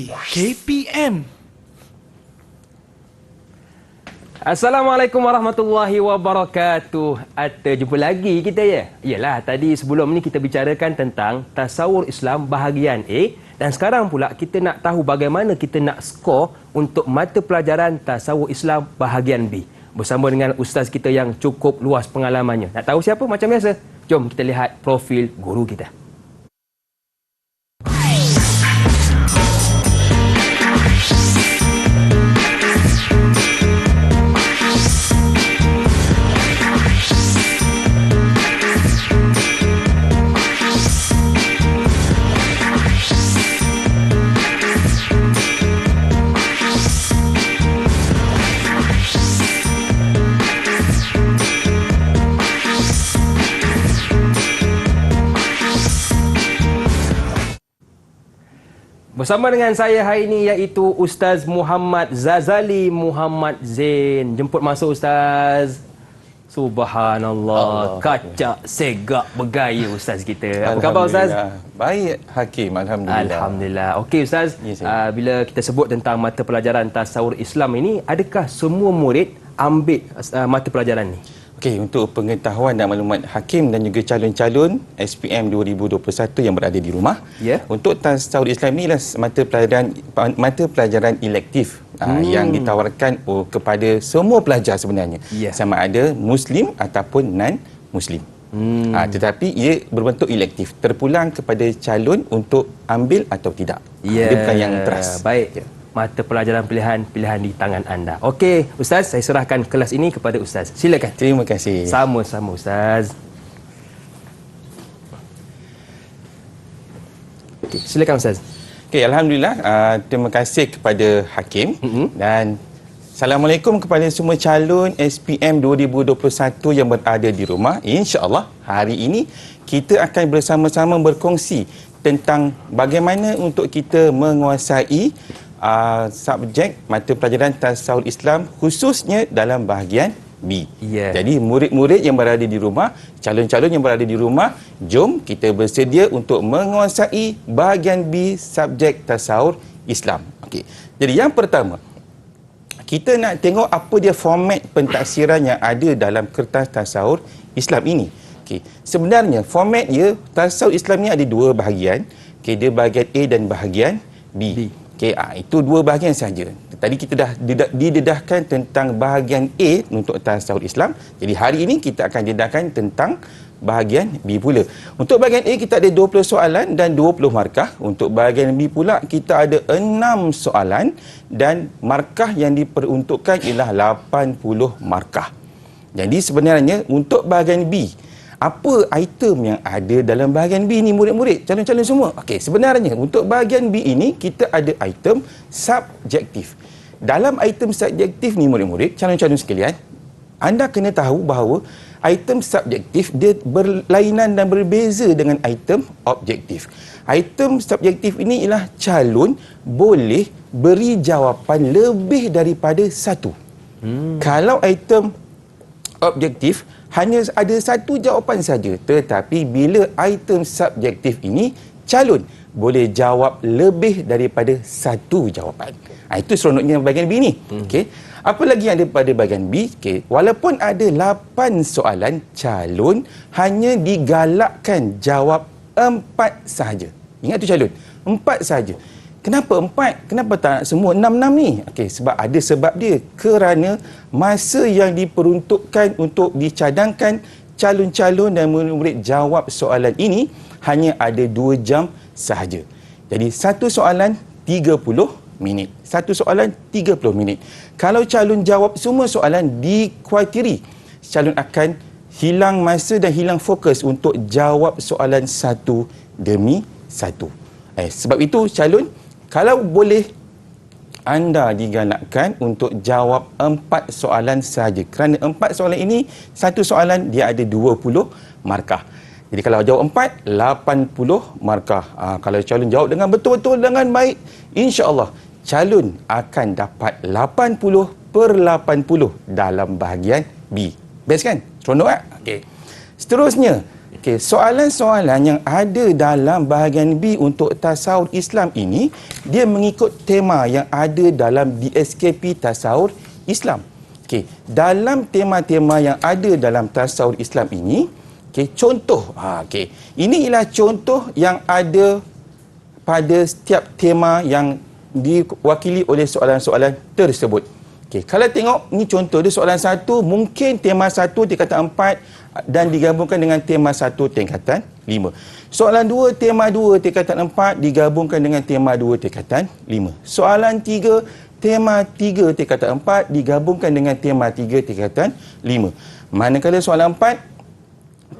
KPM. Assalamualaikum warahmatullahi wabarakatuh. Jumpa lagi kita ya. Yalah, tadi sebelum ni kita bicarakan tentang tasawur Islam bahagian A, dan sekarang pula kita nak tahu bagaimana kita nak skor untuk mata pelajaran tasawur Islam bahagian B. Bersama dengan ustaz kita yang cukup luas pengalamannya. Nak tahu siapa? Macam biasa, jom kita lihat profil guru kita. Bersama dengan saya hari ini iaitu Ustaz Muhammad Zazali Muhammad Zain. Jemput masuk Ustaz. Subhanallah. Kacak, segak, bergaya Ustaz kita. Apa khabar Ustaz? Baik Hakim, Alhamdulillah. Alhamdulillah. Okey Ustaz, bila kita sebut tentang mata pelajaran tasawur Islam ini, adakah semua murid ambil mata pelajaran ni? Okey, untuk pengetahuan dan maklumat Hakim dan juga calon-calon SPM 2021 yang berada di rumah, untuk tasawur Islam ni lah mata pelajaran elektif yang ditawarkan kepada semua pelajar sebenarnya, sama ada Muslim ataupun non-Muslim. Tetapi ia berbentuk elektif, terpulang kepada calon untuk ambil atau tidak. Dia bukan yang teras. Baik. Mata pelajaran pilihan di tangan anda. Okey, Ustaz, saya serahkan kelas ini kepada Ustaz. Silakan. Terima kasih. Sama-sama, Ustaz. Okey, silakan Ustaz. Okey, Alhamdulillah. Terima kasih kepada Hakim. Dan Assalamualaikum kepada semua calon SPM 2021 yang berada di rumah. InsyaAllah, hari ini kita akan bersama-sama berkongsi tentang bagaimana untuk kita menguasai subjek mata pelajaran tasawur Islam khususnya dalam bahagian B. Jadi murid-murid yang berada di rumah, calon-calon yang berada di rumah, jom kita bersedia untuk menguasai bahagian B subjek tasawur Islam. Okey. Jadi yang pertama, kita nak tengok apa dia format pentafsiran yang ada dalam kertas tasawur Islam ini. Okey. Sebenarnya format dia tasawur Islam ni ada dua bahagian. Okey, dia bahagian A dan bahagian B. Okey, itu dua bahagian saja. Tadi kita dah didedahkan tentang bahagian A untuk tasawur Islam. Jadi hari ini kita akan dedahkan tentang bahagian B pula. Untuk bahagian A kita ada 20 soalan dan 20 markah. Untuk bahagian B pula kita ada 6 soalan dan markah yang diperuntukkan ialah 80 markah. Jadi sebenarnya untuk bahagian B, apa item yang ada dalam bahagian B ni murid-murid, calon-calon semua? Okey, sebenarnya untuk bahagian B ini kita ada item subjektif. Dalam item subjektif ni murid-murid, calon-calon sekalian, anda kena tahu bahawa item subjektif dia berlainan dan berbeza dengan item objektif. Item subjektif ini ialah calon boleh beri jawapan lebih daripada satu. Kalau item objektif hanya ada satu jawapan saja, tetapi bila item subjektif ini calon boleh jawab lebih daripada satu jawapan. Itu seronoknya bahagian B ni. Okey. Apa lagi yang ada pada bahagian B? Okey, walaupun ada 8 soalan, calon hanya digalakkan jawab 4 sahaja. Ingat tu calon, 4 sahaja. Kenapa 4? Kenapa tak nak semua 6-6 ni? Okey, sebab ada sebab dia. Kerana masa yang diperuntukkan untuk dicadangkan calon-calon dan murid-murid jawab soalan ini hanya ada 2 jam sahaja. Jadi satu soalan 30 minit. Satu soalan 30 minit. Kalau calon jawab semua soalan, dikuatiri calon akan hilang masa dan hilang fokus untuk jawab soalan satu demi satu. Sebab itu calon, kalau boleh anda digalakkan untuk jawab 4 soalan sahaja. Kerana 4 soalan ini, satu soalan dia ada 20 markah. Jadi kalau jawab 4, 80 markah. Kalau calon jawab dengan betul-betul dengan baik, insya-Allah calon akan dapat 80/80 dalam bahagian B. Best kan? Seronok tak? Okey. Seterusnya, Okey, soalan-soalan yang ada dalam bahagian B untuk tasawur Islam ini, dia mengikut tema yang ada dalam DSKP tasawur Islam. Okey, dalam tema-tema yang ada dalam tasawur Islam ini, okey, contoh, okey, ini ialah contoh yang ada pada setiap tema yang diwakili oleh soalan-soalan tersebut. Okey, kalau tengok ni contoh dia soalan 1, mungkin tema 1 tingkatan 4 dan digabungkan dengan tema 1 tingkatan 5. Soalan 2, tema 2 tingkatan 4 digabungkan dengan tema 2 tingkatan 5. Soalan 3, tema 3 tingkatan 4 digabungkan dengan tema 3 tingkatan 5. Manakala soalan 4,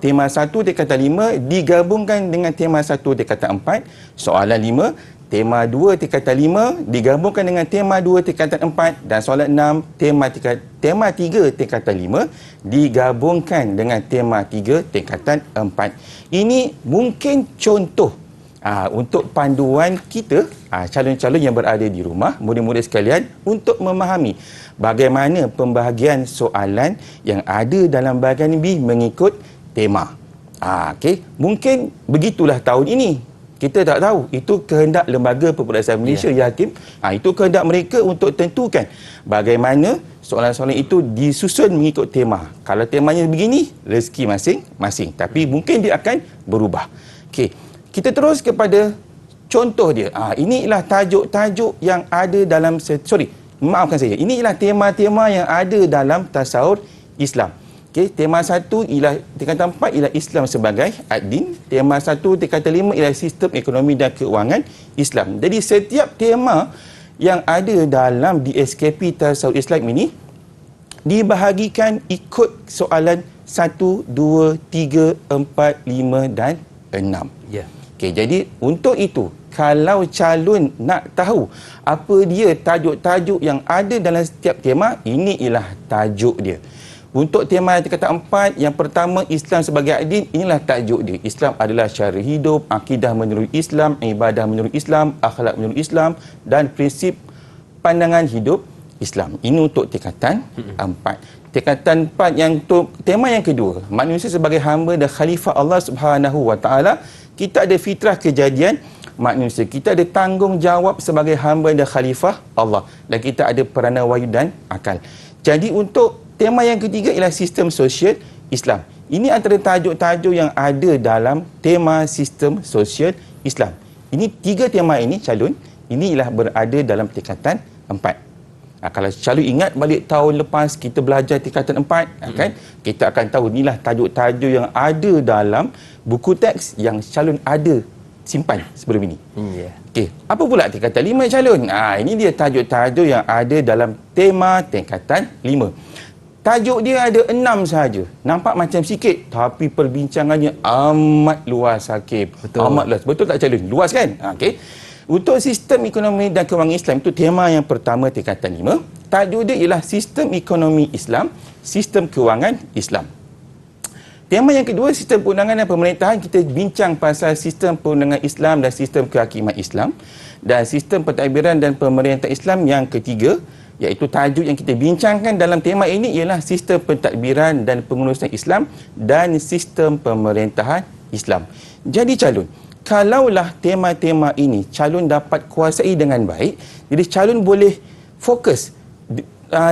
tema 1 tingkatan 5 digabungkan dengan tema 1 tingkatan 4. Soalan 5, tema 2 tingkatan 5 digabungkan dengan tema 2 tingkatan 4. Dan soalan 6, tema 3 tingkatan 5 digabungkan dengan tema 3 tingkatan 4. Ini mungkin contoh untuk panduan kita, calon-calon yang berada di rumah, murid-murid sekalian, untuk memahami bagaimana pembahagian soalan yang ada dalam bahagian B mengikut tema. Okey, mungkin begitulah tahun ini. Kita tak tahu, itu kehendak Lembaga Peperiksaan Malaysia, ya Hakim. Itu kehendak mereka untuk tentukan bagaimana soalan-soalan itu disusun mengikut tema. Kalau temanya begini, rezeki masing-masing. Tapi mungkin dia akan berubah. Okey, kita terus kepada contoh dia. Ini ialah tajuk-tajuk yang ada dalam... maafkan saya. Ini ialah tema-tema yang ada dalam tasawur Islam. Okey, tema 1 ialah tingkatan 4 ialah Islam sebagai ad-din. Tema 1 tingkatan 5 ialah sistem ekonomi dan keuangan Islam. Jadi setiap tema yang ada dalam DSKP tasawur Islam ini dibahagikan ikut soalan 1, 2, 3, 4, 5 dan 6. Ya. Okey, jadi untuk itu, kalau calon nak tahu apa dia tajuk-tajuk yang ada dalam setiap tema, ini ialah tajuk dia. Untuk tema tingkatan 4, yang pertama Islam sebagai ad-din, inilah tajuk dia. Islam adalah cara hidup, akidah menurut Islam, ibadah menurut Islam, akhlak menurut Islam dan prinsip pandangan hidup Islam. Ini untuk tingkatan 4. Tingkatan 4 yang untuk tema yang kedua, manusia sebagai hamba dan khalifah Allah Subhanahu Wa Taala. Kita ada fitrah kejadian manusia. Kita ada tanggungjawab sebagai hamba dan khalifah Allah. Dan kita ada peranan wahyu dan akal. Jadi untuk tema yang ketiga ialah sistem sosial Islam. Ini antara tajuk-tajuk yang ada dalam tema sistem sosial Islam. Ini 3 tema ini calon, ini ialah berada dalam tingkatan 4. Kalau calon ingat balik tahun lepas kita belajar tingkatan 4, kan, kita akan tahu inilah tajuk-tajuk yang ada dalam buku teks yang calon ada simpan sebelum ini. Okey, apa pula tingkatan 5 calon? Ini dia tajuk-tajuk yang ada dalam tema tingkatan 5. Tajuk dia ada 6 sahaja. Nampak macam sikit, tapi perbincangannya amat luas, Hakim. Betul. Amat luas. Betul tak calon? Luas kan? Okey. Untuk sistem ekonomi dan keuangan Islam, itu tema yang pertama tingkatan 5. Tajuk dia ialah sistem ekonomi Islam, sistem keuangan Islam. Tema yang kedua, sistem perundangan dan pemerintahan. Kita bincang pasal sistem perundangan Islam dan sistem kehakiman Islam. Dan sistem pentadbiran dan pemerintahan Islam yang ketiga, iaitu tajuk yang kita bincangkan dalam tema ini ialah sistem pentadbiran dan pengurusan Islam dan sistem pemerintahan Islam. Jadi calon, kalaulah tema-tema ini calon dapat kuasai dengan baik, jadi calon boleh fokus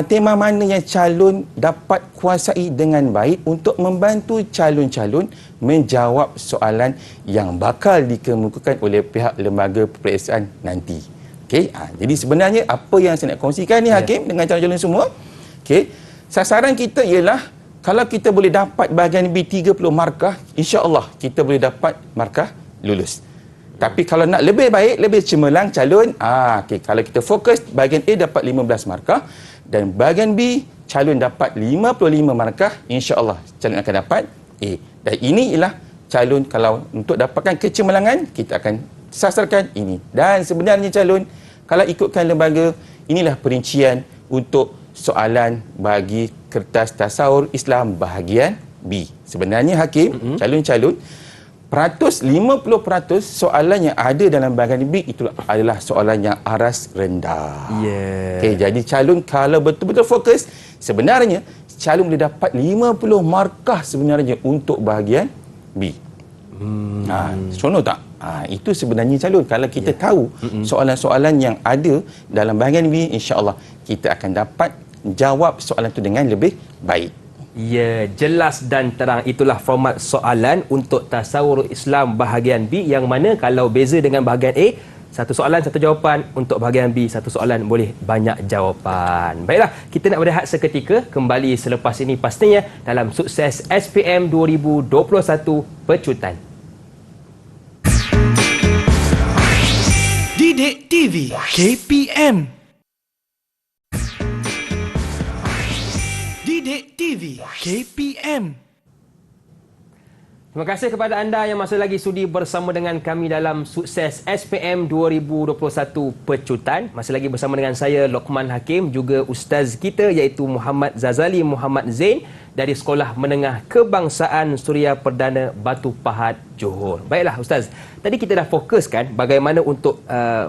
tema mana yang calon dapat kuasai dengan baik untuk membantu calon-calon menjawab soalan yang bakal dikemukakan oleh pihak lembaga peperiksaan nanti. Okey, jadi sebenarnya apa yang saya nak kongsikan ni, Hakim, dengan calon-calon semua, okey, sasaran kita ialah kalau kita boleh dapat bahagian B 30 markah, insya-Allah kita boleh dapat markah lulus. Tapi kalau nak lebih baik, lebih cemerlang calon, okey, kalau kita fokus bahagian A dapat 15 markah dan bahagian B calon dapat 55 markah, insya-Allah calon akan dapat A. Dan ini ialah calon kalau untuk dapatkan kecemerlangan, kita akan sasarkan ini. Dan sebenarnya calon, kalau ikutkan lembaga, inilah perincian untuk soalan bagi kertas tasawur Islam bahagian B. Sebenarnya, Hakim, calon-calon, 50% soalan yang ada dalam bahagian B itu adalah soalan yang aras rendah. Okey, jadi calon kalau betul-betul fokus, sebenarnya calon boleh dapat 50 markah sebenarnya untuk bahagian B. Seronok tak? Itu sebenarnya calon. Kalau kita tahu soalan-soalan yang ada dalam bahagian B, insya-Allah kita akan dapat jawab soalan itu dengan lebih baik. Ya, jelas dan terang. Itulah format soalan untuk tasawur Islam bahagian B, yang mana kalau beza dengan bahagian A, satu soalan satu jawapan. Untuk bahagian B, satu soalan boleh banyak jawapan. Baiklah, kita nak berehat seketika, kembali selepas ini pastinya dalam Sukses SPM 2021 Pecutan. Didik TV KPM. Didik TV KPM. Terima kasih kepada anda yang masih lagi sudi bersama dengan kami dalam Sukses SPM 2021 Pecutan. Masih lagi bersama dengan saya, Lokman Hakim, juga ustaz kita iaitu Muhammad Zazali Muhammad Zain dari Sekolah Menengah Kebangsaan Suria Perdana Batu Pahat, Johor. Baiklah ustaz, tadi kita dah fokuskan bagaimana untuk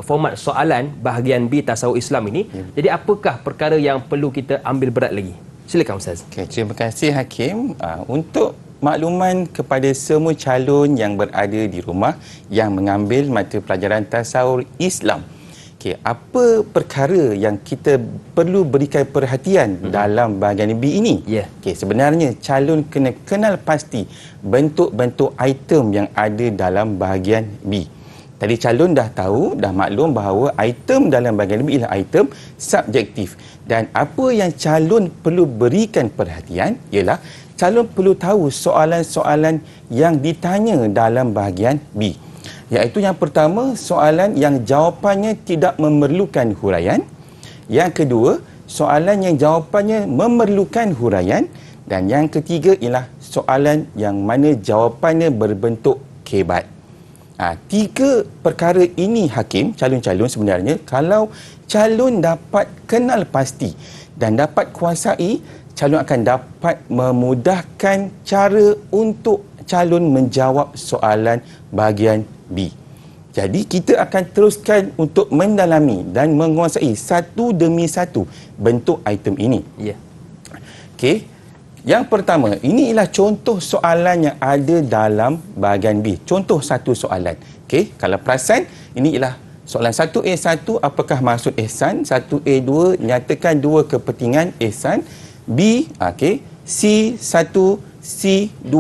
format soalan bahagian B tasawuf Islam ini. Jadi apakah perkara yang perlu kita ambil berat lagi? Silakan ustaz. Okay, terima kasih Hakim. Untuk makluman kepada semua calon yang berada di rumah yang mengambil mata pelajaran tasawur Islam. Okey, apa perkara yang kita perlu berikan perhatian dalam bahagian B ini? Okey, sebenarnya calon kena kenal pasti bentuk-bentuk item yang ada dalam bahagian B. Tadi calon dah tahu, dah maklum bahawa item dalam bahagian B ialah item subjektif. Dan apa yang calon perlu berikan perhatian ialah calon perlu tahu soalan-soalan yang ditanya dalam bahagian B. Iaitu yang pertama, soalan yang jawapannya tidak memerlukan huraian. Yang kedua, soalan yang jawapannya memerlukan huraian. Dan yang ketiga ialah soalan yang mana jawapannya berbentuk kebat. Tiga perkara ini Hakim, calon-calon sebenarnya, kalau calon dapat kenal pasti dan dapat kuasai, calon akan dapat memudahkan cara untuk calon menjawab soalan bahagian B. Jadi kita akan teruskan untuk mendalami dan menguasai satu demi satu bentuk item ini. Okey. Yang pertama, ini ialah contoh soalan yang ada dalam bahagian B. Contoh satu soalan. Okey, kalau perasan, ini ialah soalan 1A1, apakah maksud ihsan? 1A2, nyatakan dua kepentingan ihsan. B, okey, C1, C2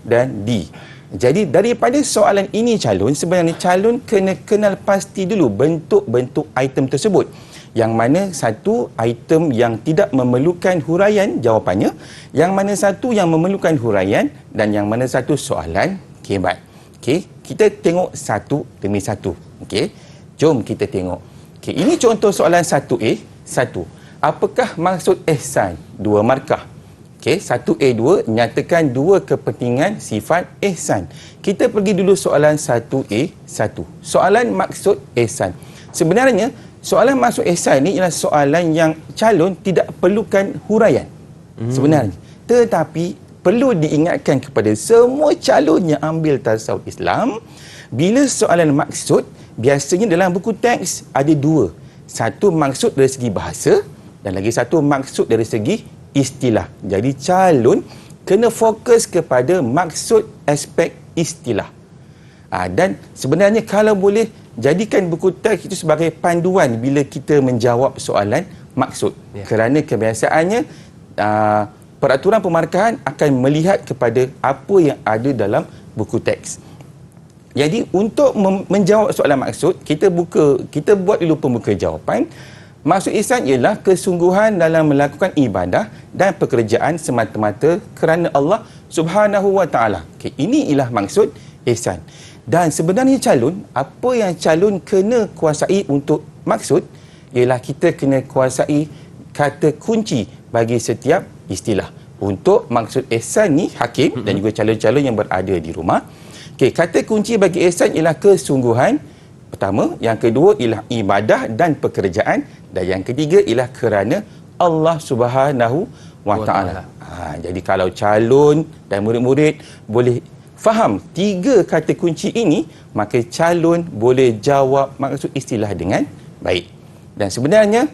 dan D. Jadi daripada soalan ini calon, sebenarnya calon kena kenal pasti dulu bentuk-bentuk item tersebut. Yang mana satu item yang tidak memerlukan huraian jawapannya, yang mana satu yang memerlukan huraian, dan yang mana satu soalan kebat. Okey, kita tengok satu demi satu. Okey, jom kita tengok. Okey, ini contoh soalan 1A, 1. Apakah maksud ihsan? 2 markah. Okey, 1A2 nyatakan dua kepentingan sifat ihsan. Kita pergi dulu soalan 1A1. Soalan maksud ihsan. Sebenarnya soalan maksud ihsan ni ialah soalan yang calon tidak perlukan huraian. Sebenarnya. Tetapi perlu diingatkan kepada semua calon yang ambil tasawuf Islam, bila soalan maksud, biasanya dalam buku teks ada dua. Satu maksud dari segi bahasa dan lagi satu maksud dari segi istilah. Jadi calon kena fokus kepada maksud aspek istilah. Dan sebenarnya kalau boleh, jadikan buku teks itu sebagai panduan bila kita menjawab soalan maksud. Kerana kebiasaannya peraturan pemarkahan akan melihat kepada apa yang ada dalam buku teks. Jadi untuk menjawab soalan maksud, kita buat dulu pembuka jawapan. Maksud ihsan ialah kesungguhan dalam melakukan ibadah dan pekerjaan semata-mata kerana Allah Subhanahu wa taala. Okay, ini ialah maksud ihsan. Dan sebenarnya calon, apa yang calon kena kuasai untuk maksud ialah kita kena kuasai kata kunci bagi setiap istilah. Untuk maksud ihsan ni Hakim dan juga calon-calon yang berada di rumah. Okey, kata kunci bagi ihsan ialah kesungguhan. Pertama, yang kedua ialah ibadah dan pekerjaan, dan yang ketiga ialah kerana Allah Subhanahu wa taala. Jadi kalau calon dan murid-murid boleh faham tiga kata kunci ini, maka calon boleh jawab maksud istilah dengan baik. Dan sebenarnya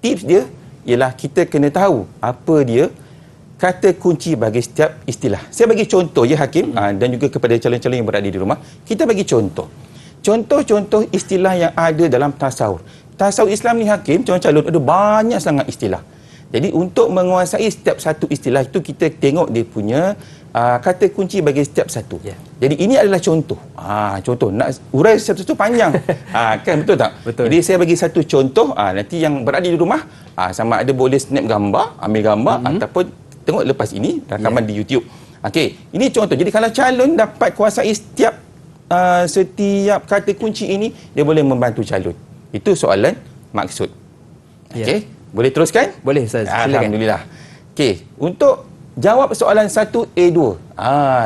tips dia ialah kita kena tahu apa dia kata kunci bagi setiap istilah. Saya bagi contoh ya Hakim dan juga kepada calon-calon yang berada di rumah. Kita bagi contoh. Contoh-contoh istilah yang ada dalam tasawuf. Tasawuf Islam ni Hakim, calon-calon ada banyak sangat istilah. Jadi untuk menguasai setiap satu istilah itu kita tengok dia punya kata kunci bagi setiap satu. Yeah. Jadi ini adalah contoh. Contoh nak urai satu-satu panjang. Kan betul tak? Betul. Jadi saya bagi satu contoh, nanti yang berada di rumah sama ada boleh snap gambar, ambil gambar ataupun tengok lepas ini rakaman di YouTube. Okey, ini contoh. Jadi kalau calon dapat kuasai setiap kata kunci ini, dia boleh membantu calon. Itu soalan maksud. Okey, boleh teruskan? Boleh Ustaz. Alhamdulillah. Okey, untuk jawab soalan 1A2.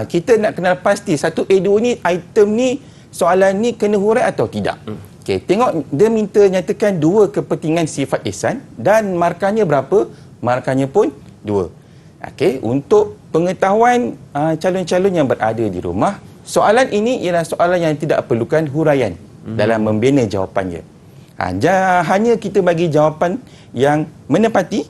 Kita nak kenal pasti 1A2 ni, item ni, soalan ni kena hurai atau tidak. Okey, tengok dia minta nyatakan 2 kepentingan sifat ihsan dan markahnya berapa? Markahnya pun 2. Okey, untuk pengetahuan calon-calon yang berada di rumah, soalan ini ialah soalan yang tidak perlukan huraian dalam membina jawapannya. Hanya kita bagi jawapan yang menepati,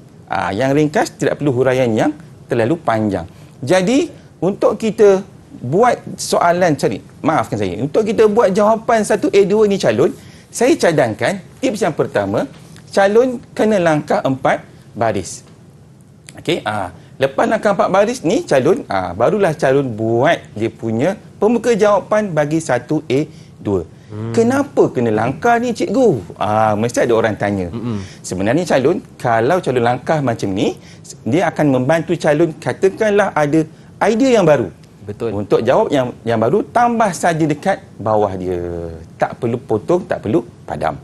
yang ringkas, tidak perlu huraian yang terlalu panjang. Jadi, untuk kita buat soalan, maafkan saya, untuk kita buat jawapan 1A2 ni calon, saya cadangkan tips yang pertama, calon kena langkah 4 baris. Okey, lepas langkah 4 baris ni calon, barulah calon buat dia punya pemuka jawapan bagi 1A2. Kenapa kena langkah ni cikgu? Mesti ada orang tanya. Sebenarnya calon, kalau calon langkah macam ni, dia akan membantu calon, katakanlah ada idea yang baru. Betul. Untuk jawab yang baru, tambah saja dekat bawah dia. Tak perlu potong, tak perlu padam.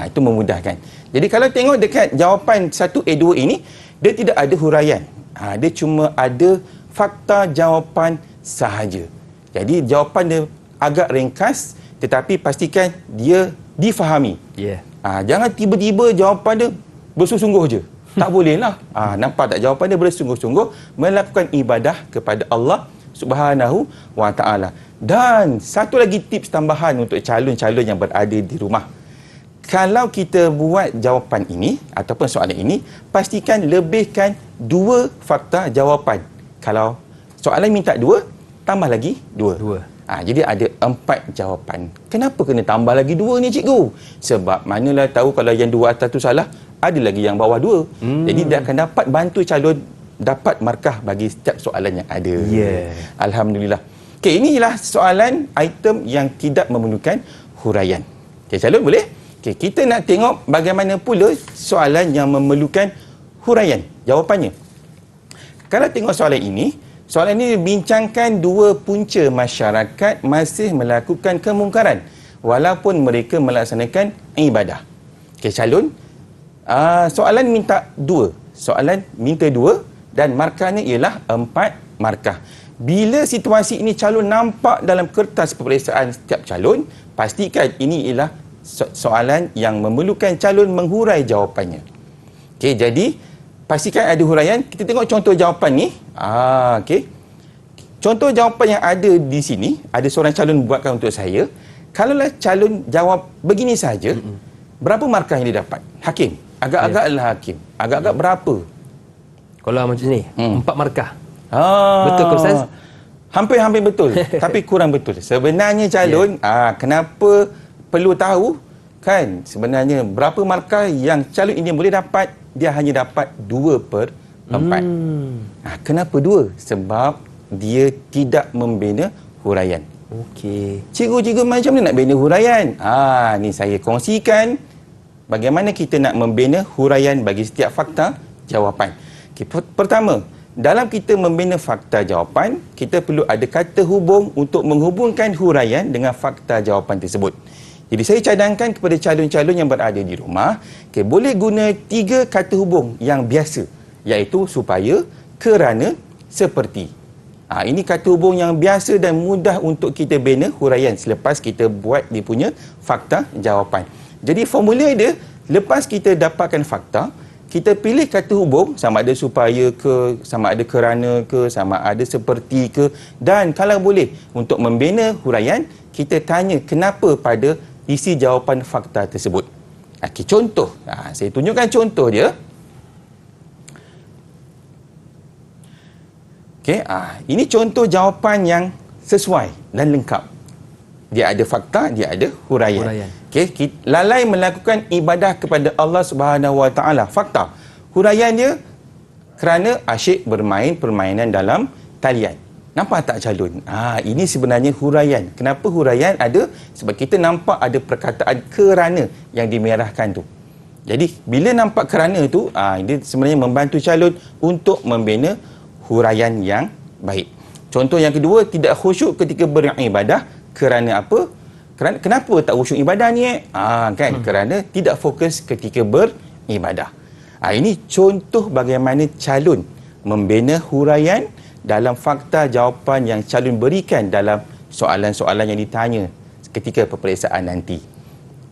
Itu memudahkan. Jadi kalau tengok dekat jawapan 1A2 ini, dia tidak ada huraian. Dia cuma ada fakta jawapan sahaja. Jadi jawapan dia agak ringkas, tetapi pastikan dia difahami. Jangan tiba-tiba jawapan dia bersungguh-sungguh je. Tak boleh lah. Nampak tak jawapan dia bersungguh-sungguh melakukan ibadah kepada Allah Subhanahu wa Ta'ala. Dan satu lagi tips tambahan untuk calon-calon yang berada di rumah. Kalau kita buat jawapan ini ataupun soalan ini, pastikan lebihkan 2 fakta jawapan. Kalau soalan minta 2, tambah lagi 2. Jadi ada 4 jawapan. Kenapa kena tambah lagi 2 ni cikgu? Sebab manalah tahu kalau yang 2 atas tu salah, ada lagi yang bawah 2. Jadi dia akan dapat bantu calon dapat markah bagi setiap soalan yang ada. Alhamdulillah. Okey, inilah soalan item yang tidak memerlukan huraian. Okey, calon boleh? Okey, kita nak tengok bagaimana pula soalan yang memerlukan huraian. Jawapannya. Kalau tengok soalan ini bincangkan 2 punca masyarakat masih melakukan kemungkaran walaupun mereka melaksanakan ibadah. Okey, calon, soalan minta 2. Soalan minta 2 dan markahnya ialah 4 markah. Bila situasi ini calon nampak dalam kertas peperiksaan setiap calon, pastikan ini ialah soalan yang memerlukan calon menghurai jawapannya. Okey, jadi pastikan ada huraian. Kita tengok contoh jawapan ni. Okey. Contoh jawapan yang ada di sini, ada seorang calon buatkan untuk saya. Kalaulah calon jawab begini saja, berapa markah yang dia dapat? Hakim. Agak-agaklah Hakim. Agak-agak berapa? Kalau macam ni, 4 markah. Betul ke Ustaz? Hampir-hampir betul. Tapi kurang betul. Sebenarnya calon, kenapa perlu tahu? Kan, sebenarnya berapa markah yang calon ini boleh dapat? Dia hanya dapat 2/4. Kenapa 2? Sebab dia tidak membina huraian. Okey. Cikgu-cikgu macam mana nak bina huraian? Ni saya kongsikan bagaimana kita nak membina huraian bagi setiap fakta jawapan. Okay, pertama, dalam kita membina fakta jawapan, kita perlu ada kata hubung untuk menghubungkan huraian dengan fakta jawapan tersebut. Jadi saya cadangkan kepada calon-calon yang berada di rumah, boleh guna 3 kata hubung yang biasa, iaitu supaya, kerana, seperti. Ini kata hubung yang biasa dan mudah untuk kita bina huraian selepas kita buat dia punya fakta jawapan. Jadi formula dia, lepas kita dapatkan fakta, kita pilih kata hubung, sama ada supaya ke, sama ada kerana ke, sama ada seperti ke, dan kalau boleh untuk membina huraian, kita tanya kenapa pada isi jawapan fakta tersebut. Okey, contoh. Saya tunjukkan contoh dia. Okey, ini contoh jawapan yang sesuai dan lengkap. Dia ada fakta, dia ada huraian. Okey, lalai melakukan ibadah kepada Allah Subhanahu Wa Taala. Fakta. Huraian dia kerana asyik bermain permainan dalam talian. Nampak tak calon? Ini sebenarnya huraian. Kenapa huraian ada? Sebab kita nampak ada perkataan kerana yang dimerahkan tu. Jadi, bila nampak kerana tu, dia sebenarnya membantu calon untuk membina huraian yang baik. Contoh yang kedua, tidak khusyuk ketika beribadah. Kerana apa? Kenapa tak khusyuk ibadah ni? Kerana tidak fokus ketika beribadah. Ini contoh bagaimana calon membina huraian dalam fakta jawapan yang calon berikan dalam soalan-soalan yang ditanya ketika peperiksaan nanti.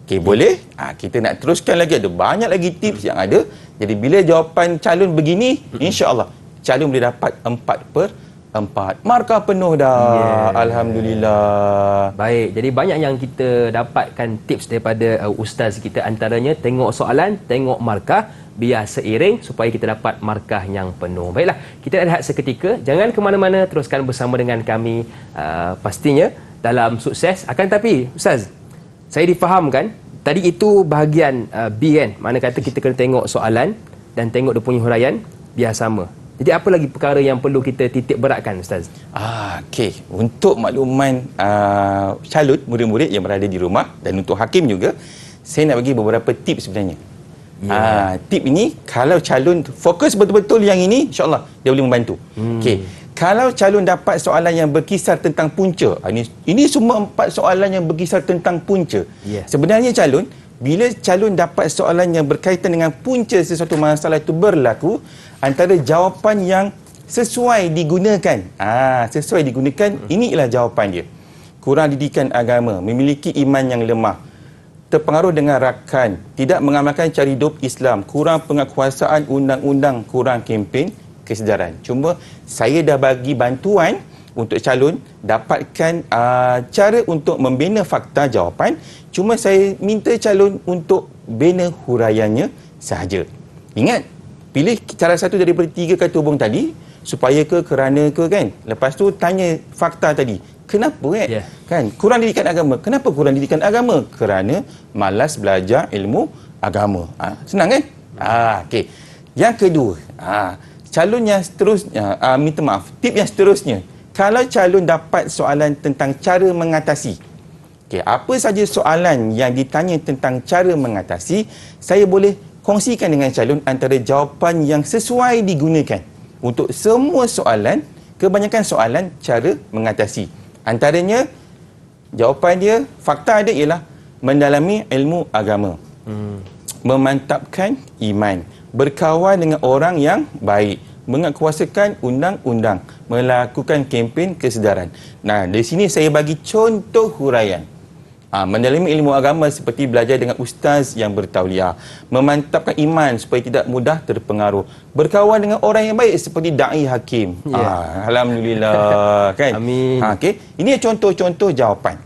Okey, boleh? Kita nak teruskan lagi. Ada banyak lagi tips yang ada. Jadi, bila jawapan calon begini, insya-Allah calon boleh dapat 4/4. Markah penuh dah. Alhamdulillah. Baik, jadi banyak yang kita dapatkan tips daripada ustaz kita. Antaranya tengok soalan, tengok markah, biar seiring supaya kita dapat markah yang penuh. Baiklah, kita rehat seketika. Jangan ke mana-mana, teruskan bersama dengan kami pastinya dalam sukses. Akan tapi, ustaz, saya difahamkan tadi itu bahagian B kan? Mana kata kita kena tengok soalan dan tengok dia punya huraian biar sama. Jadi apa lagi perkara yang perlu kita titik beratkan, ustaz? Okey, untuk makluman calon murid-murid yang berada di rumah dan untuk hakim juga, saya nak bagi beberapa tips sebenarnya. Tip ini kalau calon fokus betul-betul yang ini, insya-Allah dia boleh membantu. Okey, kalau calon dapat soalan yang berkisar tentang punca, ini semua 4 soalan yang berkisar tentang punca. Sebenarnya calon, bila calon dapat soalan yang berkaitan dengan punca sesuatu masalah itu berlaku, antara jawapan yang sesuai digunakan. Sesuai digunakan, inilah jawapan dia. Kurang didikan agama, memiliki iman yang lemah, terpengaruh dengan rakan, tidak mengamalkan cara hidup Islam, kurang penguasaan undang-undang, kurang kempen kesedaran. Cuma saya dah bagi bantuan untuk calon dapatkan cara untuk membina fakta jawapan. Cuma saya minta calon untuk bina huraiannya sahaja. Ingat, pilih salah satu daripada 3 kata hubung tadi, supaya ke, kerana ke kan. Lepas tu tanya fakta tadi. Kenapa kan? Kurang didikan agama. Kenapa kurang didikan agama? Kerana malas belajar ilmu agama. Senang kan? Okey. Yang kedua, calon yang seterusnya, minta maaf, tip yang seterusnya. Kalau calon dapat soalan tentang cara mengatasi. Okey, apa saja soalan yang ditanya tentang cara mengatasi, saya boleh kongsikan dengan calon antara jawapan yang sesuai digunakan. Untuk semua soalan, kebanyakan soalan cara mengatasi. Antaranya, jawapan dia, fakta dia ialah mendalami ilmu agama, memantapkan iman, berkawan dengan orang yang baik, menguasakan undang-undang, melakukan kempen kesedaran. Nah, di sini saya bagi contoh huraian. Mendalami ilmu agama seperti belajar dengan ustaz yang bertauliah, memantapkan iman supaya tidak mudah terpengaruh, berkawan dengan orang yang baik seperti dai hakim. Alhamdulillah kan. Amin. Okey, ini contoh-contoh jawapan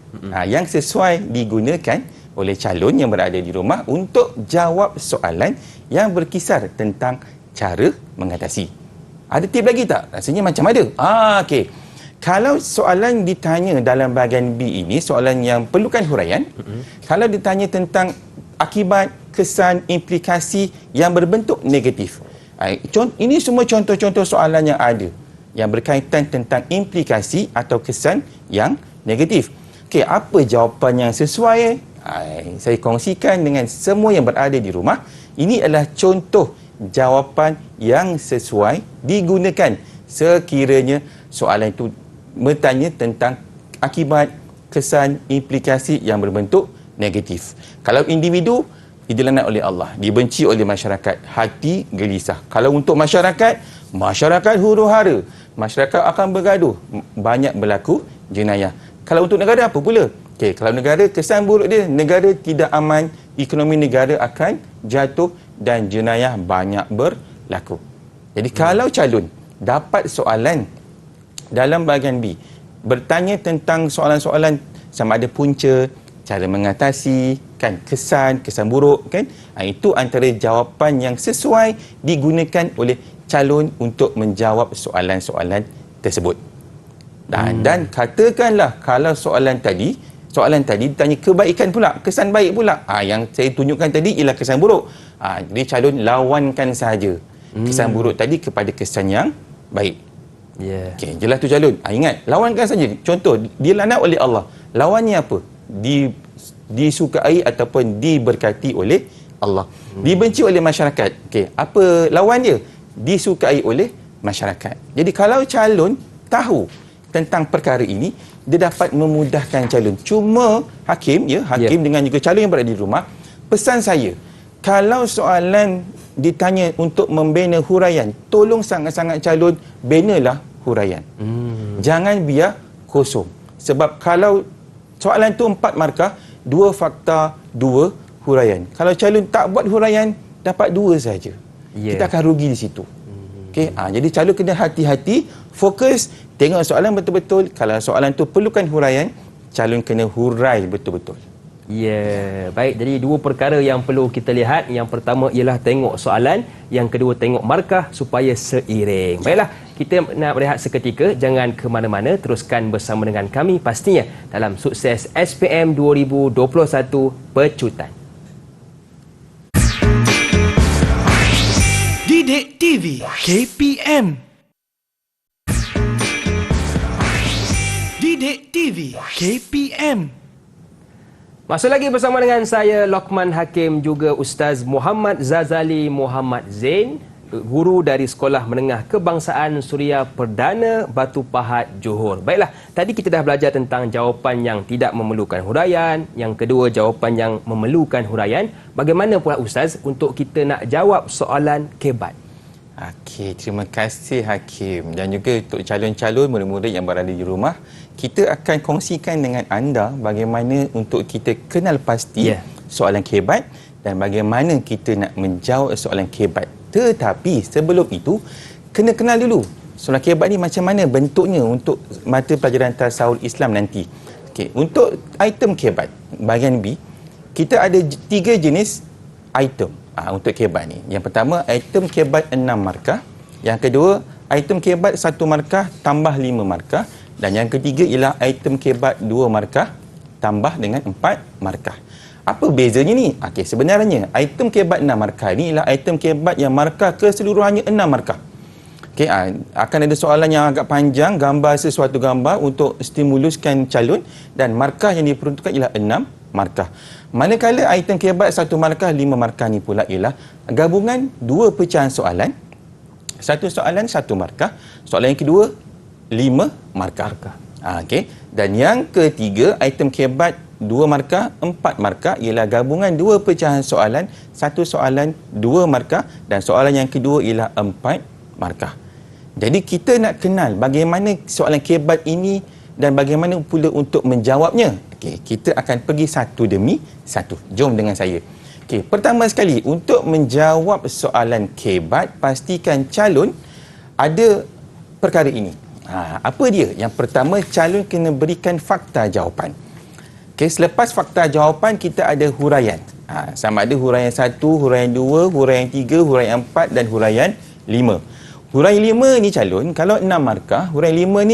yang sesuai digunakan oleh calon yang berada di rumah untuk jawab soalan yang berkisar tentang cara mengatasi. Ada tip lagi tak? Rasanya macam ada. Okey. Kalau soalan ditanya dalam bahagian B ini, soalan yang perlukan huraian, kalau ditanya tentang akibat, kesan, implikasi yang berbentuk negatif. Ini semua contoh-contoh soalan yang ada yang berkaitan tentang implikasi atau kesan yang negatif. Okey, apa jawapan yang sesuai? Saya kongsikan dengan semua yang berada di rumah. Ini adalah contoh jawapan yang sesuai digunakan sekiranya soalan itu bertanya tentang akibat, kesan, implikasi yang berbentuk negatif. Kalau individu, dilaknat oleh Allah, dibenci oleh masyarakat, hati gelisah. Kalau untuk masyarakat huru-hara, masyarakat akan bergaduh, banyak berlaku jenayah. Kalau untuk negara apa pula? Okey, kalau negara, kesan buruk dia, negara tidak aman, ekonomi negara akan jatuh dan jenayah banyak berlaku. Jadi kalau calon dapat soalan dalam bahagian B, bertanya tentang soalan-soalan sama ada punca, cara mengatasi, kan, kesan buruk, kan, itu antara jawapan yang sesuai digunakan oleh calon untuk menjawab soalan-soalan tersebut. Dan katakanlah kalau soalan tadi ditanya kebaikan pula, kesan baik pula. Yang saya tunjukkan tadi ialah kesan buruk. Jadi calon lawankan sahaja kesan buruk tadi kepada kesan yang baik. Okey, jelas tu calon. Ingat, lawankan saja. Contoh, dilaknat oleh Allah. Lawannya apa? Disukai ataupun diberkati oleh Allah. Dibenci oleh masyarakat. Okey, apa lawan dia? Disukai oleh masyarakat. Jadi kalau calon tahu tentang perkara ini, dia dapat memudahkan calon. Cuma hakim dengan juga calon yang berada di rumah, pesan saya, kalau soalan ditanya untuk membina huraian, tolong sangat-sangat calon binalah huraian. Jangan biar kosong. Sebab kalau soalan tu 4 markah, 2 fakta, 2 huraian. Kalau calon tak buat huraian, dapat 2 saja. Kita akan rugi di situ. Okey, jadi calon kena hati-hati, fokus, tengok soalan betul-betul. Kalau soalan tu perlukan huraian, calon kena hurai betul-betul. Baik, jadi 2 perkara yang perlu kita lihat. Yang pertama ialah tengok soalan, yang kedua tengok markah supaya seiring. Baiklah, kita nak berehat seketika, jangan ke mana-mana, teruskan bersama dengan kami pastinya dalam Sukses SPM 2021 Pecutan. Didik TV KPM. Didik TV KPM. Masuk lagi bersama dengan saya Lokman Hakim, juga Ustaz Muhammad Zazali Muhammad Zain, guru dari Sekolah Menengah Kebangsaan Suria Perdana Batu Pahat, Johor. Baiklah, tadi kita dah belajar tentang jawapan yang tidak memerlukan huraian, yang kedua jawapan yang memerlukan huraian. Bagaimana pula Ustaz untuk kita nak jawab soalan kebat? Okey, terima kasih Hakim, dan juga untuk calon-calon murid-murid yang berada di rumah. Kita akan kongsikan dengan anda bagaimana untuk kita kenal pasti soalan kebat dan bagaimana kita nak menjawab soalan kebat. Tetapi sebelum itu, kena kenal dulu soalan kebat ni macam mana bentuknya untuk mata pelajaran tasawuf Islam nanti. Okey, untuk item kebat bahagian B, kita ada 3 jenis item untuk kebat ni. Yang pertama, item kebat 6 markah. Yang kedua, item kebat 1 markah tambah 5 markah. Dan yang ketiga ialah item kebat 2 markah tambah dengan 4 markah. Apa bezanya ni? Okey, sebenarnya item kebat 6 markah ni ialah item kebat yang markah keseluruhannya 6 markah. Okey, akan ada soalan yang agak panjang, gambar sesuatu gambar untuk stimuluskan calon, dan markah yang diperuntukkan ialah 6 markah. Manakala item kebat 1 markah 5 markah ni pula ialah gabungan 2 pecahan soalan. Satu soalan 1 markah, soalan yang kedua 5 markah. Okey. Dan yang ketiga, item kebat 2 markah 4 markah ialah gabungan 2 pecahan soalan, 1 soalan 2 markah, dan soalan yang kedua ialah 4 markah. Jadi kita nak kenal bagaimana soalan kebat ini dan bagaimana pula untuk menjawabnya. Okey, kita akan pergi satu demi satu. Jom dengan saya. Okey, pertama sekali, untuk menjawab soalan kebat, pastikan calon ada perkara ini. Apa dia? Yang pertama, calon kena berikan fakta jawapan. Okey, selepas fakta jawapan, kita ada huraian. Sama ada huraian 1, huraian 2, huraian 3, huraian 4 dan huraian 5. Huraian 5 ni calon, kalau 6 markah, huraian 5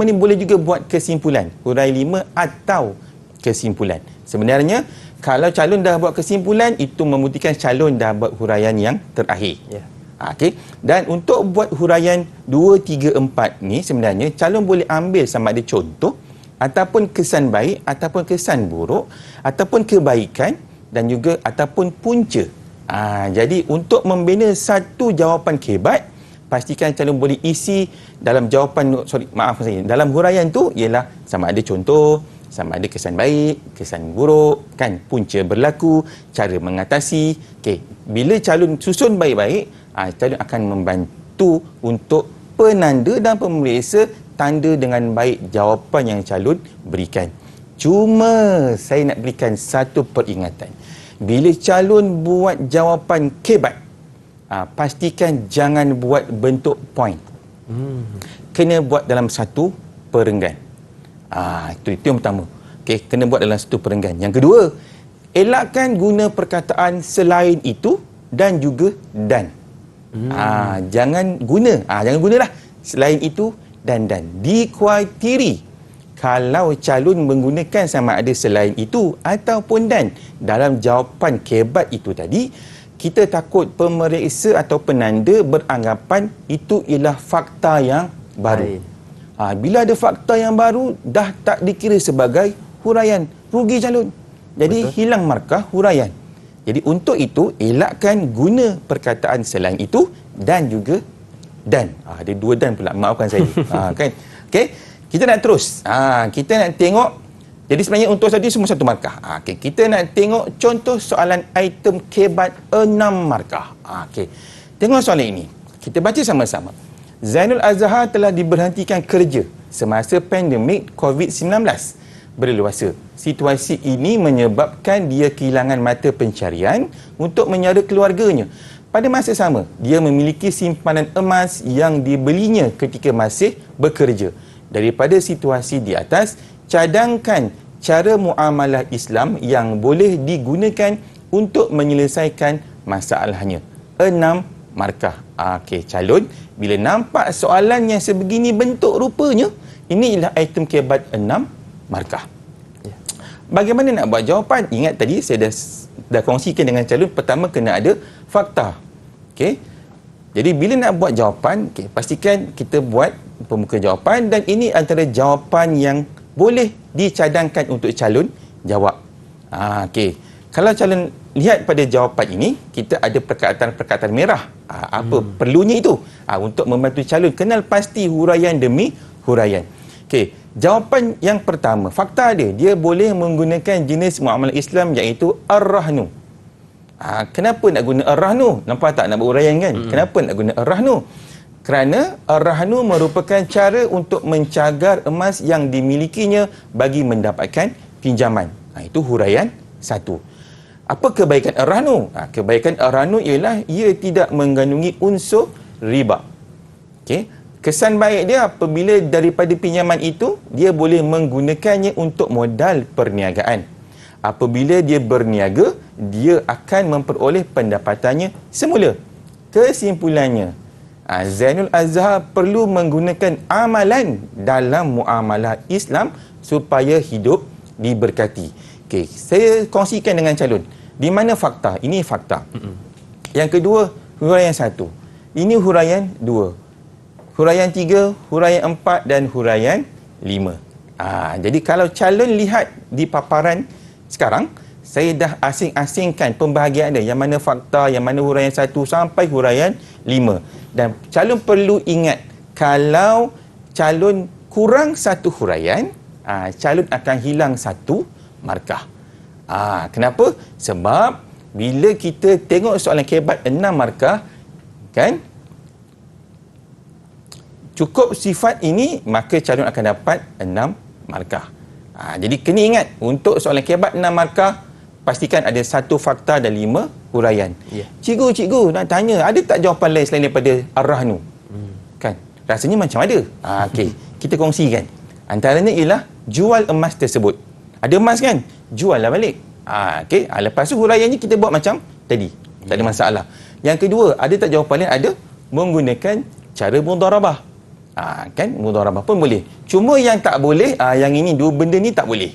ni boleh juga buat kesimpulan. Huraian 5 atau kesimpulan. Sebenarnya, kalau calon dah buat kesimpulan, itu membuktikan calon dah buat huraian yang terakhir. Okey. Dan untuk buat huraian 2, 3, 4 ni, sebenarnya calon boleh ambil sama ada contoh, ataupun kesan baik, ataupun kesan buruk, ataupun kebaikan, dan juga ataupun punca. Jadi untuk membina satu jawapan kebat, pastikan calon boleh isi dalam jawapan, dalam huraian tu ialah sama ada contoh, sama ada kesan baik, kesan buruk, kan, punca berlaku, cara mengatasi. Okey, bila calon susun baik-baik, calon akan membantu untuk penanda dan pemeriksa tanda dengan baik jawapan yang calon berikan. Cuma saya nak berikan satu peringatan. Bila calon buat jawapan kebat, pastikan jangan buat bentuk point. Kena buat dalam satu perenggan. Itu yang pertama. Okey, kena buat dalam satu perenggan. Yang kedua, elakkan guna perkataan selain itu dan juga dan. Jangan gunalah selain itu dan dikuatiri kalau calon menggunakan sama ada selain itu ataupun dan. Dalam jawapan kebat itu tadi, kita takut pemeriksa atau penanda beranggapan itu ialah fakta yang baru. Bila ada fakta yang baru, dah tak dikira sebagai huraian. Rugi calon. Jadi hilang markah huraian. Jadi untuk itu, elakkan guna perkataan selain itu dan juga dan. Ada dua dan pula, maafkan saya. Kan? Okey, kita nak terus. Kita nak tengok. Jadi sebenarnya untuk tadi semua satu markah. Okey, kita nak tengok contoh soalan item kebat 6 markah. Okey. Tengok soalan ini. Kita baca sama-sama. Zainul Azhar telah diberhentikan kerja semasa pandemik COVID-19 berleluasa. Situasi ini menyebabkan dia kehilangan mata pencarian untuk menyara keluarganya. Pada masa sama, dia memiliki simpanan emas yang dibelinya ketika masih bekerja. Daripada situasi di atas, cadangkan cara muamalah Islam yang boleh digunakan untuk menyelesaikan masalahnya. 6 markah. Okey, calon, bila nampak soalan yang sebegini bentuk rupanya, ini ialah item kebat 6 markah. Bagaimana nak buat jawapan? Ingat tadi saya dah kongsikan dengan calon, pertama kena ada fakta. Okey. Jadi bila nak buat jawapan, pastikan kita buat pembuka jawapan dan ini antara jawapan yang boleh dicadangkan untuk calon jawab. Okey. Kalau calon lihat pada jawapan ini, kita ada perkataan-perkataan merah. Apa perlunya itu? Untuk membantu calon kenal pasti huraian demi huraian. Okey. Jawapan yang pertama, fakta dia boleh menggunakan jenis muamalah Islam iaitu ar-rahnu. Kenapa nak guna ar-rahnu? Nampak tak nak buat uraian kan? Kenapa nak guna ar-rahnu? Kerana ar-rahnu merupakan cara untuk mencagar emas yang dimilikinya bagi mendapatkan pinjaman. Itu huraian 1. Apa kebaikan ar-rahnu? Kebaikan ar-rahnu ialah ia tidak mengandungi unsur riba. Okey. Kesan baik dia apabila daripada pinjaman itu, dia boleh menggunakannya untuk modal perniagaan. Apabila dia berniaga, dia akan memperoleh pendapatannya semula. Kesimpulannya, Zainul Azhar perlu menggunakan amalan dalam muamalah Islam supaya hidup diberkati. Okey, saya kongsikan dengan calon. Di mana fakta? Ini fakta. Yang kedua, huraian 1. Ini huraian 2. Huraian 3, huraian 4 dan huraian 5. Jadi kalau calon lihat di paparan sekarang, saya dah asing-asingkan pembahagian dia. Yang mana fakta, yang mana huraian 1 sampai huraian 5. Dan calon perlu ingat, kalau calon kurang satu huraian, calon akan hilang 1 markah. Kenapa? Sebab bila kita tengok soalan kebat 6 markah, kan? Cukup sifat ini, maka calon akan dapat 6 markah. Jadi kena ingat, untuk soalan kebat 6 markah, pastikan ada 1 fakta dan 5 huraian. Cikgu nak tanya, ada tak jawapan lain selain daripada ar-rahnu? Kan? Rasanya macam ada. Okey, kita kongsikan. Antaranya ialah jual emas tersebut. Ada emas kan? Jual lah balik. Okey, lepas tu huraiannya kita buat macam tadi. Tak ada masalah. Yang kedua, ada tak jawapan lain? Ada. Menggunakan cara mudharabah. Kan, mudharabah pun boleh. Cuma yang tak boleh, yang ini dua benda ni tak boleh.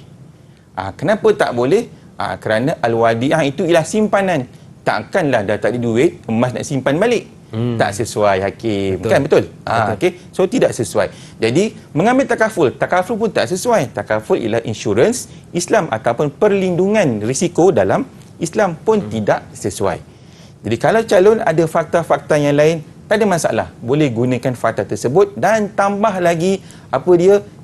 Kenapa tak boleh? Kerana al-wadi'ah itu ialah simpanan. Takkanlah dah tak ada duit, emas nak simpan balik. Tak sesuai, Hakim. Betul. Kan, betul? Okay. So tidak sesuai. Jadi mengambil takaful pun tak sesuai. Takaful ialah insurans Islam ataupun perlindungan risiko dalam Islam pun tidak sesuai. Jadi kalau calon ada fakta-fakta yang lain, tak ada masalah. Boleh gunakan fakta tersebut dan tambah lagi,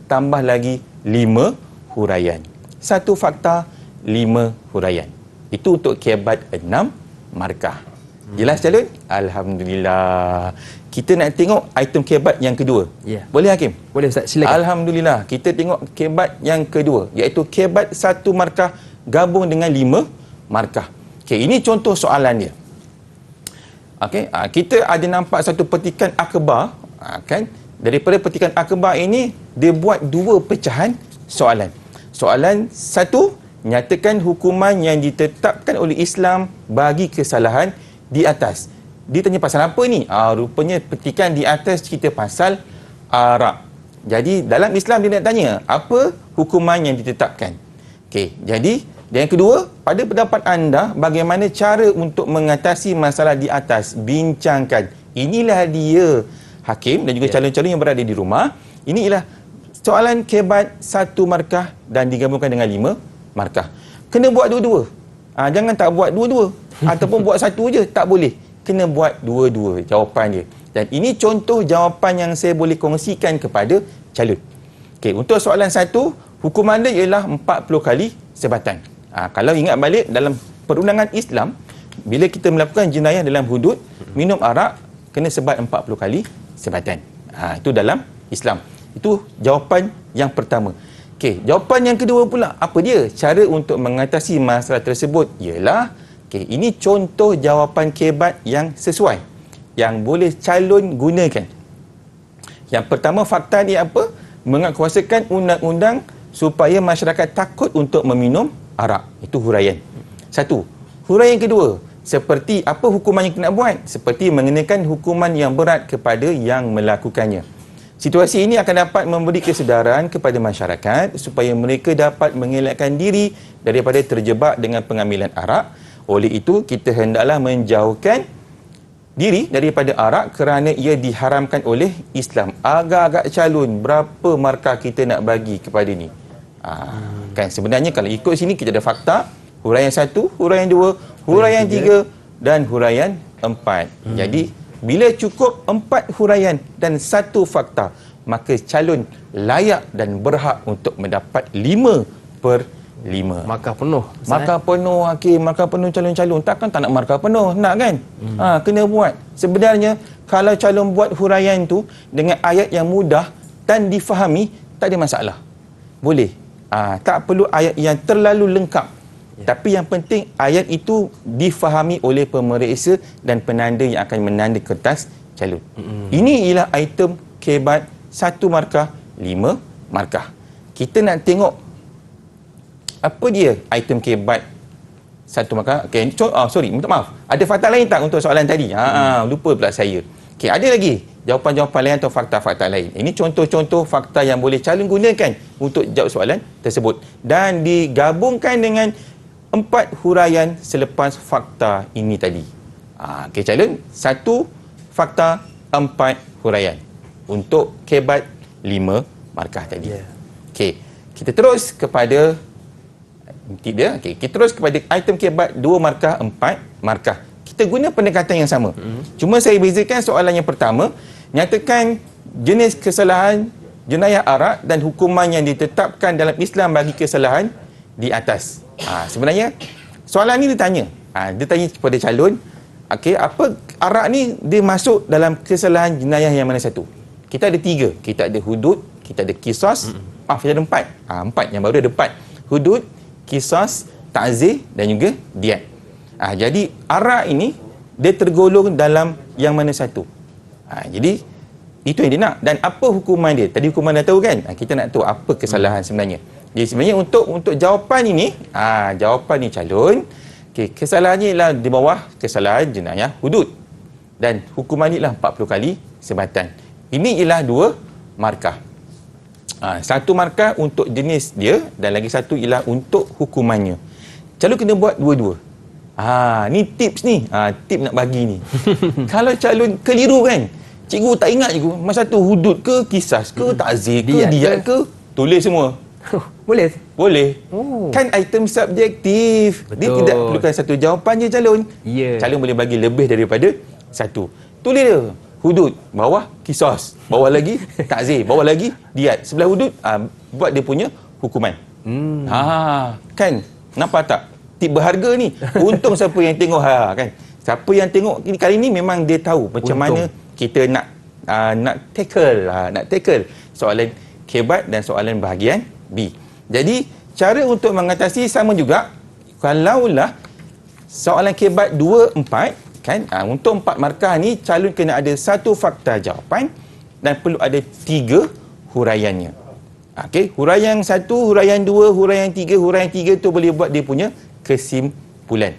tambah lagi 5 huraian. 1 fakta, 5 huraian. Itu untuk kebat 6 markah. Jelas calon? Alhamdulillah. Kita nak tengok item kebat yang kedua. Boleh Hakim? Boleh Ustaz, silakan. Alhamdulillah. Kita tengok kebat yang kedua, iaitu kebat 1 markah gabung dengan 5 markah. Okey, ini contoh soalan dia. Okey, kita ada nampak satu petikan akhbar, kan? Daripada petikan akhbar ini, dia buat 2 pecahan soalan. Soalan 1, nyatakan hukuman yang ditetapkan oleh Islam bagi kesalahan di atas. Dia tanya pasal apa ni? Rupanya petikan di atas cerita pasal arak. Jadi dalam Islam dia nak tanya, apa hukuman yang ditetapkan? Okey, jadi yang kedua, pada pendapat anda, bagaimana cara untuk mengatasi masalah di atas? Bincangkan. Inilah dia hakim dan juga calon-calon yang berada di rumah. Ini ialah soalan kebat 1 markah dan digabungkan dengan 5 markah. Kena buat dua-dua. Jangan tak buat dua-dua. Ataupun buat satu je, tak boleh. Kena buat dua-dua jawapan dia. Dan ini contoh jawapan yang saya boleh kongsikan kepada calon. Okey, untuk soalan 1, hukuman dia ialah 40 kali sebatan. Kalau ingat balik dalam perundangan Islam, bila kita melakukan jenayah dalam hudud, minum arak, kena sebat 40 kali sebatan. Itu dalam Islam. Itu jawapan yang pertama. Okey, jawapan yang kedua pula, apa dia? Cara untuk mengatasi masalah tersebut ialah, okey, ini contoh jawapan kebat yang sesuai, yang boleh calon gunakan. Yang pertama, fakta dia apa? Menguatkuasakan undang-undang supaya masyarakat takut untuk meminum arak. Itu huraian. 1. Huraian kedua, seperti apa hukuman yang kena buat? Seperti mengenakan hukuman yang berat kepada yang melakukannya. Situasi ini akan dapat memberi kesedaran kepada masyarakat supaya mereka dapat mengelakkan diri daripada terjebak dengan pengambilan arak. Oleh itu, kita hendaklah menjauhkan diri daripada arak kerana ia diharamkan oleh Islam. Agak-agak calon, berapa markah kita nak bagi kepada ni? Kan sebenarnya kalau ikut sini kita ada fakta, huraian 1, huraian 2, huraian 3 dan huraian 4. Jadi bila cukup 4 huraian dan 1 fakta, maka calon layak dan berhak untuk mendapat 5/5. Markah penuh. Markah penuh, hakim, markah penuh calon-calon. Takkan tak nak markah penuh, nak kan? Kena buat. Sebenarnya kalau calon buat huraian tu dengan ayat yang mudah dan difahami, tak ada masalah. Boleh. Tak perlu ayat yang terlalu lengkap. Tapi yang penting ayat itu difahami oleh pemeriksa dan penanda yang akan menanda kertas calon. Ini ialah item kebat 1 markah, 5 markah. Kita nak tengok apa dia item kebat 1 markah. Okay. Sorry, minta maaf. Ada fakta lain tak untuk soalan tadi? Lupa pula saya. Okay, ada lagi jawapan-jawapan lain atau fakta-fakta lain. Ini contoh-contoh fakta yang boleh calon gunakan untuk jawab soalan tersebut. Dan digabungkan dengan 4 huraian selepas fakta ini tadi. Okey, calon 1 fakta, 4 huraian untuk kebat 5 markah tadi. Okey, kita terus kepada kita terus kepada item kebat 2 markah, 4 markah. Kita guna pendekatan yang sama. Cuma saya bezakan soalan yang pertama, nyatakan jenis kesalahan jenayah arak dan hukuman yang ditetapkan dalam Islam bagi kesalahan di atas. Sebenarnya soalan ni dia tanya kepada calon, okey, apa arak ni dia masuk dalam kesalahan jenayah yang mana satu? Kita ada 3. Kita ada hudud, kita ada qisas, kita ada 4. 4 yang baru ada 4. Hudud, qisas, ta'zir dan juga diat. Jadi arak ini dia tergolong dalam yang mana satu? Jadi itu yang dia nak. Dan apa hukuman dia? Tadi hukuman dah tahu kan? Kita nak tahu apa kesalahan sebenarnya. Jadi sebenarnya untuk jawapan ini, jawapan ni calon, kesalahannya ialah di bawah kesalahan jenayah hudud. Dan hukuman ni ialah 40 kali sebatan. Ini ialah 2 markah. 1 markah untuk jenis dia dan lagi 1 ialah untuk hukumannya. Calon kena buat dua-dua. Ni tips ni. Tip nak bagi ni. Kalau calon keliru kan, cikgu tak ingat cikgu, masa tu hudud ke, kisas ke, ta'zir ke, diat ke, tulis semua. Boleh? Boleh. Kan item subjektif. Betul. Dia tidak perlukan satu jawapan je calon. Calon boleh bagi lebih daripada 1. Tulis dia. Hudud, bawah kisas, bawah lagi ta'zir, bawah lagi diat. Sebelah hudud, buat dia punya hukuman. Kan? Nampak tak? Tip berharga ni. Untung siapa yang tengok kan. Siapa yang tengok kali ni memang dia tahu macam mana kita nak tackle soalan kebat dan soalan bahagian B. Jadi cara untuk mengatasi sama juga. Kalaulah soalan kebat 2, 4 kan, untuk 4 markah ni calon kena ada 1 fakta jawapan dan perlu ada 3 huraiannya. Okey, huraian 1, huraian 2, huraian 3, huraian 3 tu boleh buat dia punya kesimpulan.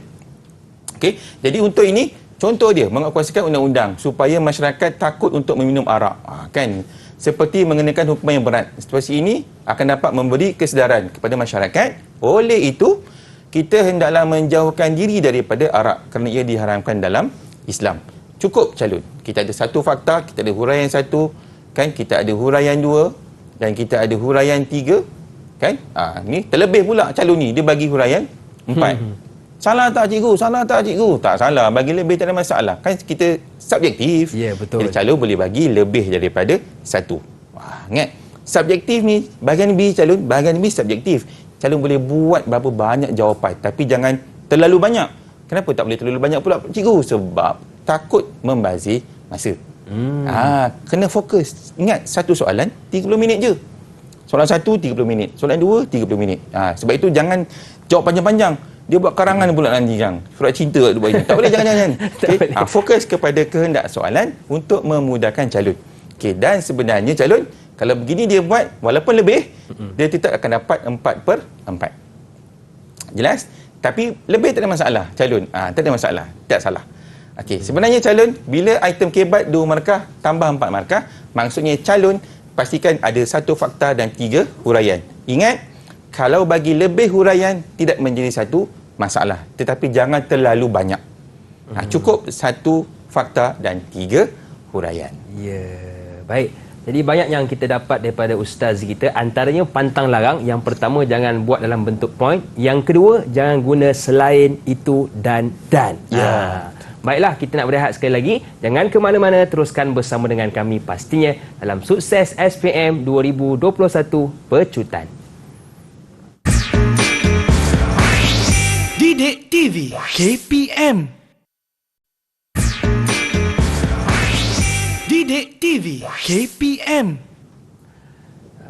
Okey, jadi untuk ini contoh dia menguatkuasakan undang-undang supaya masyarakat takut untuk meminum arak. Kan seperti mengenakan hukuman yang berat. Situasi ini akan dapat memberi kesedaran kepada masyarakat. Oleh itu, kita hendaklah menjauhkan diri daripada arak kerana ia diharamkan dalam Islam. Cukup calon. Kita ada satu fakta, kita ada huraian satu, kan? Kita ada huraian dua dan kita ada huraian tiga, kan? Ni terlebih pula calon ni, dia bagi huraian empat. Salah tak cikgu? Salah tak cikgu? Tak salah. Bagi lebih tak ada masalah. Kan kita subjektif. Ya, betul. Jadi calon boleh bagi lebih daripada satu. Ingat, subjektif ni, bahagian B calon, bahagian B subjektif. Calon boleh buat berapa banyak jawapan, tapi jangan terlalu banyak. Kenapa tak boleh terlalu banyak pula cikgu? Sebab takut membazir masa. Kena fokus. Ingat, satu soalan 30 minit je. Soalan satu 30 minit, soalan dua 30 minit. Sebab itu jangan jawab panjang-panjang. Dia buat karangan pula nanti kan. Surat cinta tu buat ini. Tak boleh, jangan. Okay? Fokus kepada kehendak soalan untuk memudahkan calon. Okay, dan sebenarnya calon, kalau begini dia buat, walaupun lebih, dia tetap akan dapat 4/4. Jelas? Tapi lebih tak ada masalah, calon. Tak ada masalah. Tak salah. Okey, sebenarnya calon, bila item kebat 2 markah tambah 4 markah, maksudnya calon pastikan ada 1 fakta dan 3 huraian. Ingat, kalau bagi lebih huraian tidak menjadi satu masalah, tetapi jangan terlalu banyak. Cukup 1 fakta dan 3 huraian. Ya, baik. Jadi banyak yang kita dapat daripada ustaz kita, antaranya pantang larang. Yang pertama, jangan buat dalam bentuk point. Yang kedua, jangan guna selain itu dan. Ya. Baiklah, kita nak berehat sekali lagi. Jangan ke mana-mana, teruskan bersama dengan kami pastinya dalam Sukses SPM 2021 Pecutan. Didik TV KPM. Didik TV KPM.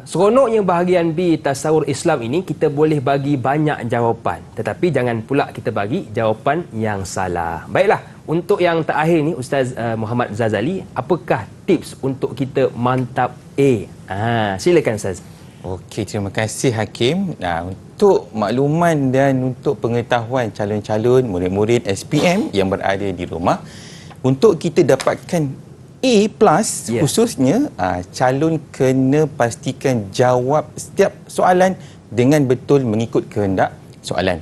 Seronoknya bahagian B tasawur Islam ini, kita boleh bagi banyak jawapan. Tetapi jangan pula kita bagi jawapan yang salah. Baiklah, untuk yang terakhir ni, Ustaz Muhammad Zazali, apakah tips untuk kita mantap A? Silakan Ustaz. Okey, terima kasih Hakim. Untuk makluman dan untuk pengetahuan calon-calon murid-murid SPM yang berada di rumah, untuk kita dapatkan A+, khususnya calon kena pastikan jawab setiap soalan dengan betul mengikut kehendak soalan.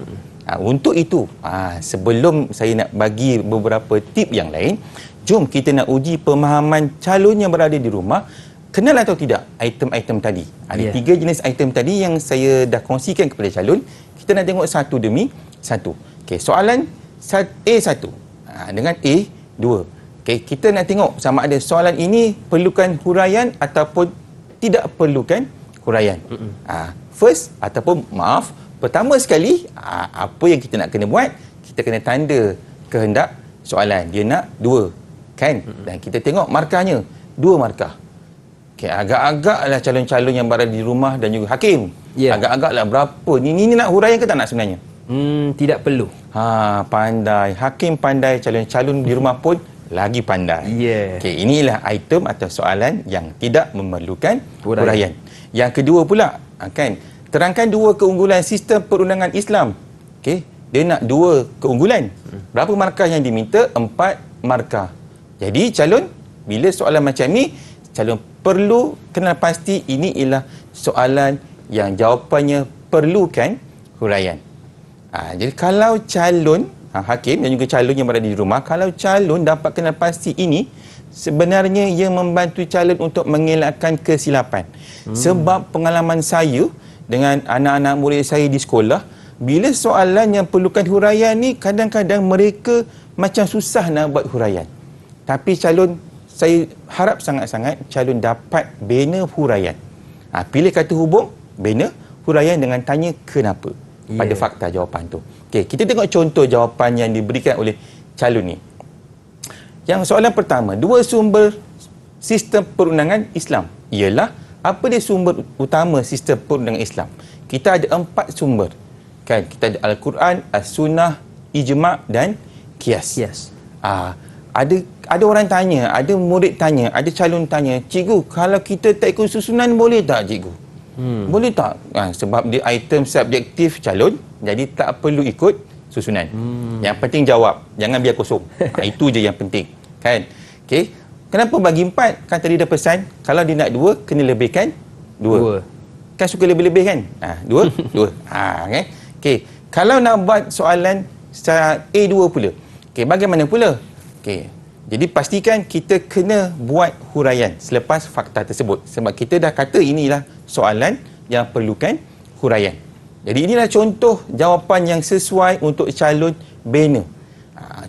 Untuk itu, sebelum saya nak bagi beberapa tip yang lain, jom kita nak uji pemahaman calon yang berada di rumah. Kenal atau tidak item-item tadi? Ada 3 jenis item tadi yang saya dah kongsikan kepada calon. Kita nak tengok satu demi satu. Okey, soalan A1 dengan A2. Okay, kita nak tengok sama ada soalan ini perlukan huraian ataupun tidak perlukan huraian. First, ataupun maaf, pertama sekali, apa yang kita nak kena buat, kita kena tanda kehendak soalan. Dia nak 2, kan? Dan kita tengok markahnya, 2 markah. Okay, agak-agaklah calon-calon yang berada di rumah dan juga Hakim. Agak-agaklah berapa? Ni nak huraian ke tak nak sebenarnya? Tidak perlu. Pandai. Hakim pandai, calon-calon di rumah pun lagi pandai. Okey, inilah item atau soalan yang tidak memerlukan huraian. Yang kedua pula, kan, terangkan 2 keunggulan sistem perundangan Islam. Okey, dia nak 2 keunggulan. Berapa markah yang diminta? 4 markah. Jadi calon, bila soalan macam ni, calon perlu kenal pasti ini ialah soalan yang jawapannya perlukan huraian. Jadi kalau calon Hakim dan juga calon yang berada di rumah, kalau calon dapat kenal pasti ini, sebenarnya ia membantu calon untuk mengelakkan kesilapan. Sebab pengalaman saya dengan anak-anak murid saya di sekolah, bila soalan yang perlukan huraian ni, kadang-kadang mereka macam susah nak buat huraian. Tapi calon, saya harap sangat-sangat calon dapat bina huraian. Pilih kata hubung, bina huraian dengan tanya kenapa pada fakta jawapan tu. Okey, kita tengok contoh jawapan yang diberikan oleh calon ni. Yang soalan pertama, 2 sumber sistem perundangan Islam. Ialah, apa dia sumber utama sistem perundangan Islam? Kita ada 4 sumber. Kan, kita ada Al-Quran, As-Sunnah, Ijma' dan Qiyas. Ada orang tanya, ada murid tanya, ada calon tanya, cikgu, kalau kita tak ikut susunan boleh tak cikgu? Boleh tak? Sebab dia item subjektif calon, jadi tak perlu ikut susunan. Yang penting jawab, jangan biar kosong. Itu je yang penting, kan? Okey, Kenapa bagi 4? Kan tadi dah pesan, kalau dia nak 2, kena lebihkan 2. Kan suka lebih-lebih kan? 2, 2. Kan? Okey, kalau nak buat soalan A2 pula. Okey, bagaimana pula? Okey, jadi pastikan kita kena buat huraian selepas fakta tersebut. Sebab kita dah kata inilah soalan yang perlukan huraian. Jadi inilah contoh jawapan yang sesuai untuk calon bina.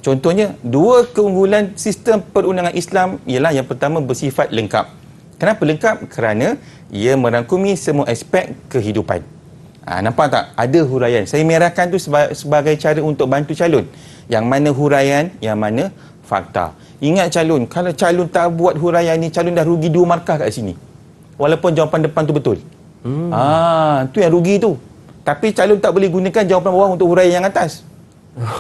Contohnya, 2 keunggulan sistem perundangan Islam ialah yang pertama bersifat lengkap. Kenapa lengkap? Kerana ia merangkumi semua aspek kehidupan. Nampak tak? Ada huraian. Saya merahkan tu sebagai cara untuk bantu calon. Yang mana huraian, yang mana fakta. Ingat calon, kalau calon tak buat huraian ni, calon dah rugi 2 markah kat sini. Walaupun jawapan depan tu betul. Tu yang rugi tu. Tapi calon tak boleh gunakan jawapan bawah untuk huraian yang atas.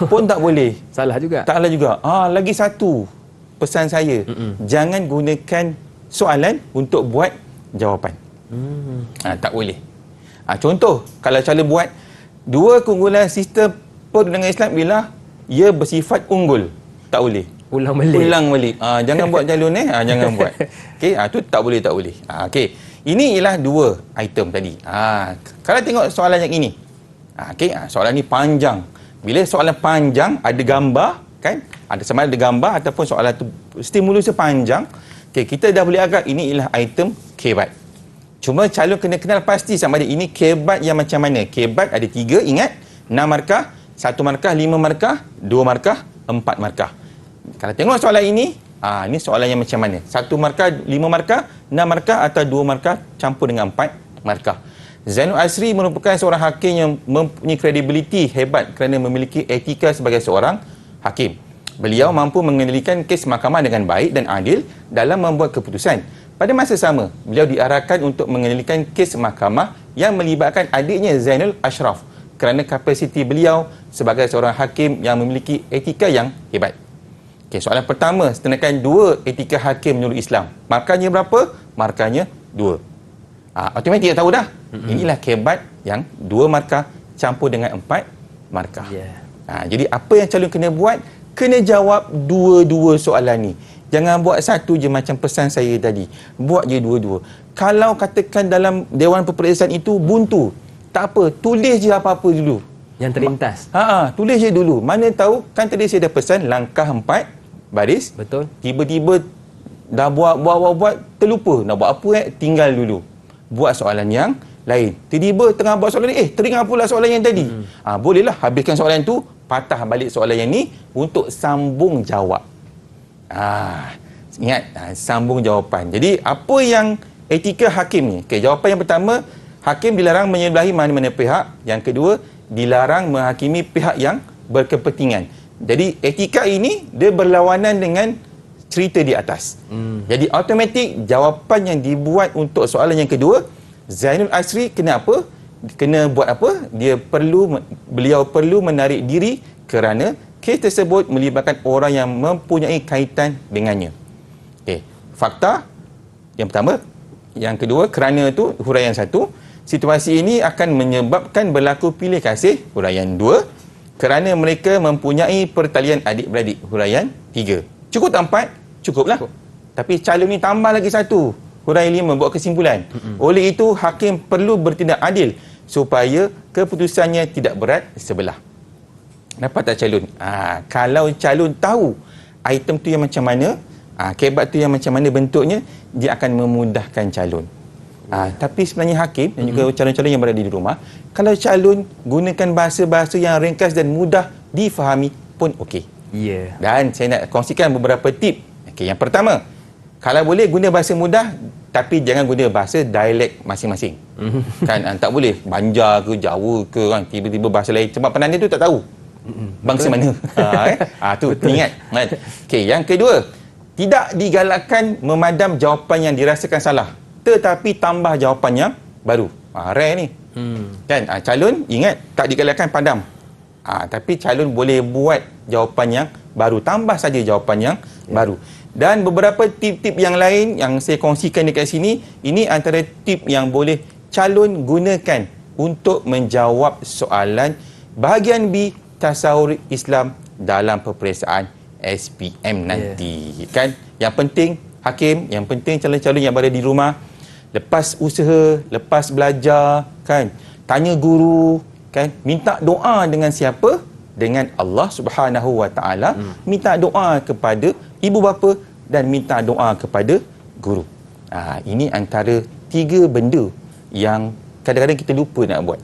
Pun tak boleh. Salah juga. Taklah juga. Lagi satu pesan saya. Jangan gunakan soalan untuk buat jawapan. Tak boleh. Contoh, kalau calon buat 2 keunggulan sistem perundangan Islam ialah ia bersifat unggul. Tak boleh. Ulang balik. Jangan buat calon jangan buat. Okey, tu tak boleh. Okey. Ini ialah 2 item tadi. Kalau tengok soalan yang ini. Okey, soalan ni panjang. Bila soalan panjang, ada gambar, kan? Sama ada gambar ataupun soalan tu stimulusnya panjang. Okay, kita dah boleh agak ini ialah item kebat. Cuma calon kena kenal pasti sama ada ini kebat yang macam mana. Kebat ada 3, ingat. 6 markah, 1 markah, 5 markah, 2 markah, 4 markah. Kalau tengok soalan ini soalan yang macam mana. 1 markah, 5 markah, 6 markah atau 2 markah campur dengan 4 markah. Zainul Asri merupakan seorang hakim yang mempunyai kredibiliti hebat kerana memiliki etika sebagai seorang hakim. Beliau mampu mengendalikan kes mahkamah dengan baik dan adil dalam membuat keputusan. Pada masa sama, beliau diarahkan untuk mengendalikan kes mahkamah yang melibatkan adiknya Zainul Ashraf kerana kapasiti beliau sebagai seorang hakim yang memiliki etika yang hebat. Okay, soalan pertama, setenakan 2 etika hakim menurut Islam. Markahnya berapa? Markahnya 2. Automatik dah tahu dah. Inilah kebat yang 2 markah campur dengan 4 markah. Jadi apa yang calon kena buat? Kena jawab 2 soalan ni. Jangan buat satu je macam pesan saya tadi. Buat je 2. Kalau katakan dalam Dewan Peperiksaan itu buntu, tak apa, tulis je apa-apa dulu. Yang terlintas. Tulis je dulu. Mana tahu, kan tadi saya dah pesan langkah 4 baris. Betul. Tiba-tiba dah buat, terlupa. Nak buat apa tinggal dulu. Buat soalan yang lain. Tiba-tiba tengah buat soalan ni, teringat pula soalan yang tadi. Bolehlah habiskan soalan tu, patah balik soalan yang ni untuk sambung jawab. Ingat, sambung jawapan. Jadi, apa yang etika hakim ni? Okay, jawapan yang pertama, hakim dilarang menyebelahi mana-mana pihak. Yang kedua, dilarang menghakimi pihak yang berkepentingan. Jadi, etika ini, dia berlawanan dengan cerita di atas. Jadi automatik jawapan yang dibuat untuk soalan yang kedua, Zainul Asri kena apa? Kena buat apa? Beliau perlu menarik diri kerana kes tersebut melibatkan orang yang mempunyai kaitan dengannya. Okey, fakta yang pertama. Yang kedua, kerana tu huraian 1, situasi ini akan menyebabkan berlaku pilih kasih, huraian 2, kerana mereka mempunyai pertalian adik-beradik, huraian 3. Cukup tak 4? Cukuplah. Tapi calon ni tambah lagi 1. Huraian 5 buat kesimpulan. Oleh itu, hakim perlu bertindak adil supaya keputusannya tidak berat sebelah. Nampak tak calon? Kalau calon tahu item tu yang macam mana, kebat tu yang macam mana bentuknya, dia akan memudahkan calon. Tapi sebenarnya hakim dan juga calon-calon yang berada di rumah, kalau calon gunakan bahasa-bahasa yang ringkas dan mudah difahami pun okey. Dan saya nak kongsikan beberapa tip. Okey, yang pertama, kalau boleh guna bahasa mudah, tapi jangan guna bahasa dialek masing-masing. Kan tak boleh Banjar ke Jawa ke kan, tiba-tiba bahasa lain sebab penanda tu tak tahu bangsa mana. Tu ingat. Okey, yang kedua, tidak digalakkan memadam jawapan yang dirasakan salah, tetapi tambah jawapan yang baru. Rare ni. Kan calon ingat tak digalakkan padam. Tapi calon boleh buat jawapan yang baru, tambah saja jawapan yang baru. Dan beberapa tip-tip yang lain yang saya kongsikan dekat sini, ini antara tip yang boleh calon gunakan untuk menjawab soalan bahagian B tasawur Islam dalam peperiksaan SPM nanti. Kan yang penting Hakim, yang penting calon-calon yang berada di rumah, lepas usaha, lepas belajar, kan, tanya guru, kan, minta doa dengan siapa? Dengan Allah Subhanahu Wa Taala. Minta doa kepada ibu bapa dan minta doa kepada guru. Ini antara 3 benda yang kadang-kadang kita lupa nak buat.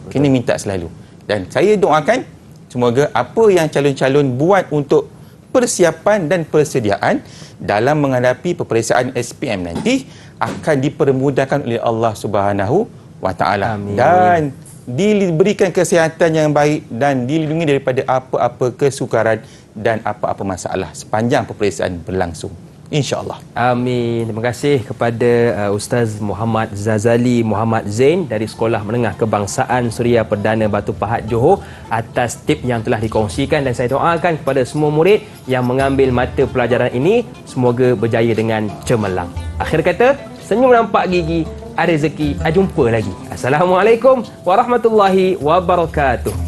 Kena minta selalu. Dan saya doakan semoga apa yang calon-calon buat untuk persiapan dan persediaan dalam menghadapi peperiksaan SPM nanti akan dipermudahkan oleh Allah Subhanahu Wa Taala dan diberikan kesihatan yang baik dan dilindungi daripada apa-apa kesukaran dan apa-apa masalah sepanjang peperiksaan berlangsung, insya-Allah. Amin. Terima kasih kepada Ustaz Muhammad Zazali Muhammad Zain dari Sekolah Menengah Kebangsaan Suria Perdana Batu Pahat Johor atas tip yang telah dikongsikan, dan saya doakan kepada semua murid yang mengambil mata pelajaran ini semoga berjaya dengan cemerlang. Akhir kata, senyum nampak gigi, ada rezeki, jumpa lagi. Assalamualaikum warahmatullahi wabarakatuh.